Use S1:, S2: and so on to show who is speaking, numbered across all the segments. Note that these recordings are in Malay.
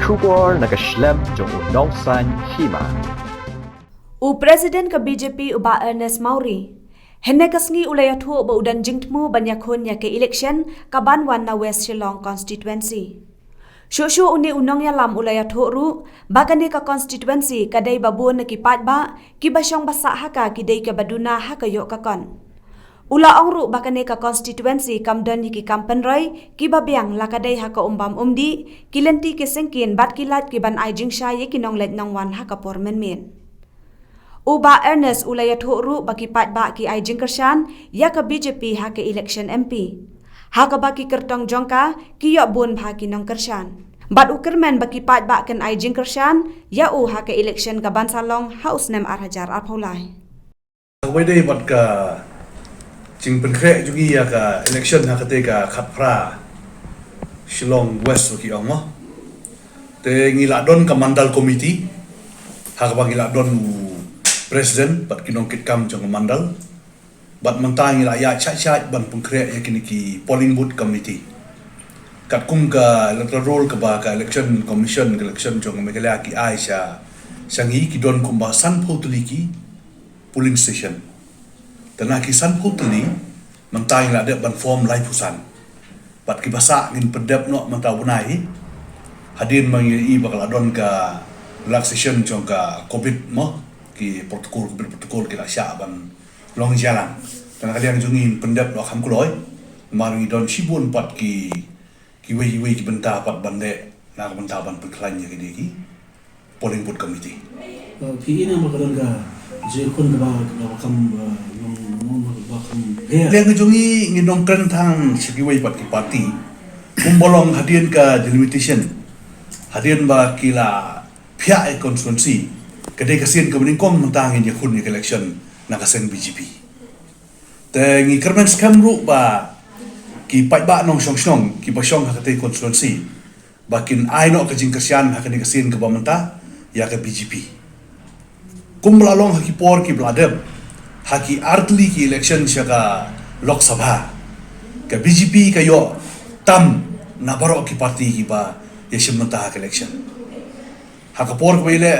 S1: Shubor nakaslem jong unongsan hima.
S2: Presiden ke BJP uba Ernest Mauri. Henne kasngi ulayathu ba udan jingtmu banyakun ya ke election kaban wan na West Shillong constituency. Shushu uni unong ya lam ulayathu ru bagani ka constituency kadai babun na kipat ba kibasyong basa haka kidai ke baduna haka yok kakon. Ula ongru bakane ka constituency kamdan yiki kampen roy kibabyang lakadai haka umbam umdi kilenti ke sengkin bat kilat kiban aijing sha yiki nong let nong wan haka pormen men. Uba Ernest ulayathu ru baki pat ba ki aijing kershan ya ka BJP haka election MP. Haka baki kertong jongka ki yok bun bha ki nong kershan. Bat ukermen baki pat ba ken aijing kershan ya u haka election ka Bansalong haus nem arhajar arpolai.
S3: Wede bat ka jing penkre jugi ya ka election hakate ka khatpra Shillong West ki ong te ngila don ka mandal committee hak ba ngila don president bat kinong kit kam jong mandal bat mantang ngila ya cha ban penkre ya kini ki polling booth committee kat kum ka electoral roll ka ba ka election commission ka election jong megala ki aisha sangi ki don kum ba san photuli polling station Tana kisan putli mentang la de ban form lai pusan. Bat ki basa ngin pedep no mentau bunai. Hadin mangi bakal adon ka relaxation jong ka covid mo ki protokol ki la sya ban long jalan. Tana kalian jungin pendep lo kham kuloi. Maringi don sibun pat ki wei ki benta pat bande na benta ban peklan ya ki polling booth committee.
S4: Ki ini makadon ka je kon ka ba kam
S3: Liang jungi nginong kerentang sekiwai pat ki parti kumbolong hadian ka delimitation hadian ba kila pihak konstituensi kedai kasien ke meningkong mentang ini kun election na kasen BJP tengi kermen skam ru ba ki pat ba nong song ki basyong hakate konstituensi bakin ai no kajing kasian hakane kasien ke bamenta ya ke BJP kumlalong haki por ki bladem haki artli ki election syaka Lok Sabha ke BJP kayo tam na baro ki parti ki ba yeshim mentah election haka por ko ile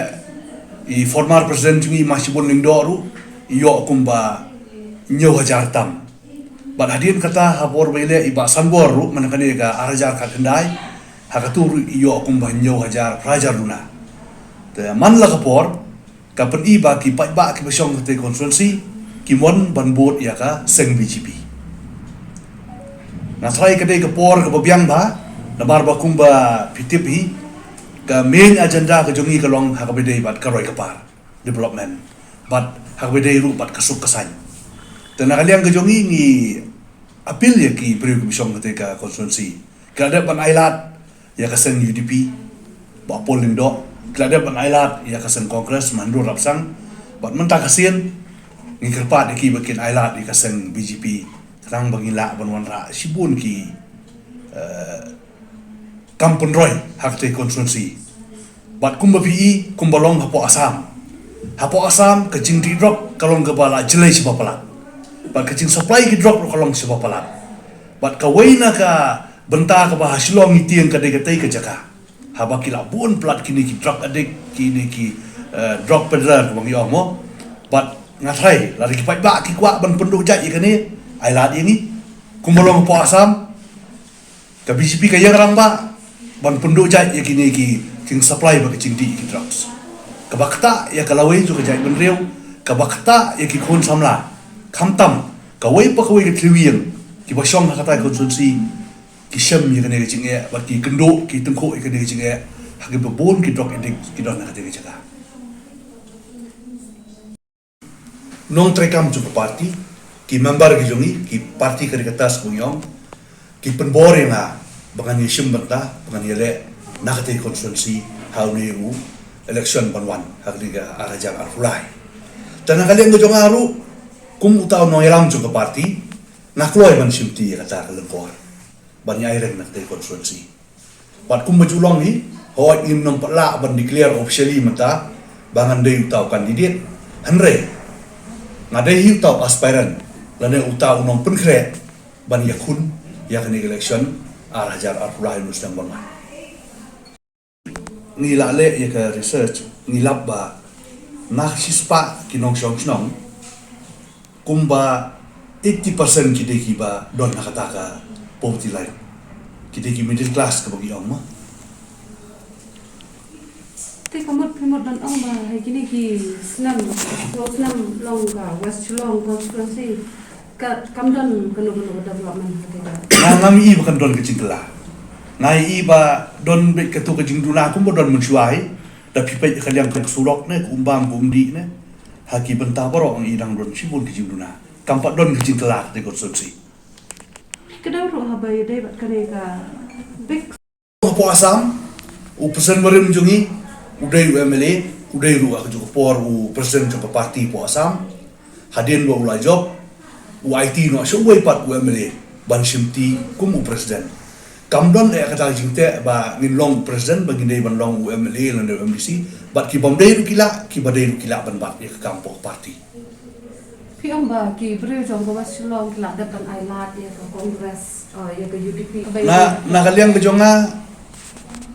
S3: I former president ni masibon lingdoru iyo kumba nyo hajar tam bad hadin kata hapor ile iba sanboru manakani ka arajar ka kendai haka tur iyo kumba nyo hajar prajar luna te man la kapor ka pen iba ki ba ki besyong te konstituensi Kimon banbot ya ka seng BJP. Na try kadai ke por ke babyang ba na barba kumba PTP ka main agenda ke jongi ke long hakabedei bat karoi kapar development bat hakabedei ru bat kasuk kasan. Dan kalian ke jongi ni apil ya ki priu komisyon ketika konstituensi. Kada ban ailat ya ka seng UDP ba polling do. Kada ban ailat ya ka seng kongres mandur rapsang bat mentah kasien ngikirpat ki bakin ailat di kaseng BJP terang bangila banwan ra sibun ki kampun roy hakte konstituensi bat kumba PI kumbalong hapo asam ke jing di drop kalong ke bala jelai sebab palat bat ke jing supply ki drop kalong sebab palat bat ka waina ka benta ka bah Shillong itiang ka degatai ke jaka habakila bun plat kini ki drop adik kini ki drop pedlar bang yo mo bat ngatrai lari kipai ba ki kwa ban penduk jat ikani ailat ini kumolong po asam ka BJP ka yang ramba ban penduk jat ikini ki king supply ba kicing di ki drugs ka bakta ya kalawai ju ka jat ban riu ka bakta ya ki khon samla khamtam ka wei pa ka wei ki tliwing ki ba shong hakata konstituensi ki shem ya kane kicing e ba ki kendo ki tengko ikani kicing e hagi ba bon ki drug addict ki don hakata ki jaga nong trekam juga parti ki member ki jongi ki parti ke kertas kunyong ki penbore nga bangan yeshim banta bangan yele nakate konstituensi hauni u election banwan hakliga arajar arfulai dan kalian go jongaru kum utaw no yalam juga parti nakloy man simti kata kelengkor ban yaireng nakate konstituensi bat kum majulong ni hoat im nom pala ban declare officially mata bangan dei utaw kandidat hanre ngadai hiu tau aspiran lane utau nong penkret ban yakun yakni election arhajar arpulai nusdang bangan ngila le ya ka research ngilap ba nak sispa kinong snong kumba 80% kideki ba don nakataka poverty line kideki middle class ka bagi ong mo
S5: Te kamot dan ong ba hai kini ki snam long ka West Long constituency kamdan kanu development kita.
S3: ngami iba kan don kecingkela ngai iba don be ketu kejing duna kumba don mensuai da pipai kaliang ke surok ne kumbang kumdi ne haki benta borok ang idang don sibun kejing duna kampat don kecingkela de konstruksi
S5: Kedau ro habai dai bat kane ka big
S3: po asam u presiden marim jungi udai UMLA udai ru akjuk por u presiden jok parti po asam hadien lo ulai job u IT no so wei pat UMLA ban simti kum u presiden kamdon e kata jingte ba ngin long presiden bagi dei ban long UMLA lan UMDC bat ki bom dei kila ki badai kila ban bat ke kampung parti
S5: Pi ong ba ki bri jong ko West Long la depan ailat ya ka Congress ya ka UDP.
S3: na kaliang bejonga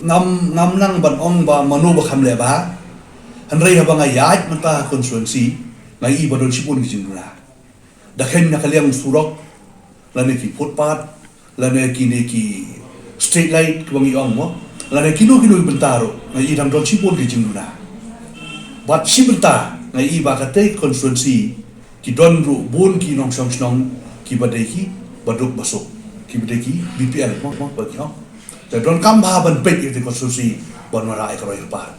S3: ngam nang ban ong ba manu ba khamle ba hanrei ha banga yaj mata constituency ngai ba don sipun ki jingula dakhen na kaliang surok lane ki footpath lane ki ne ki street light ki bangi ong mo lane kino bentaro ngai dam don sipun ki jingula bat sibenta ngai ba ka te constituency ki don ru bun ki nong snong ki badai ki baduk basuk ki badai ki BPL mo bagi ong dan don kam ba ban pek itu konstruksi ban mara ai ka bai pa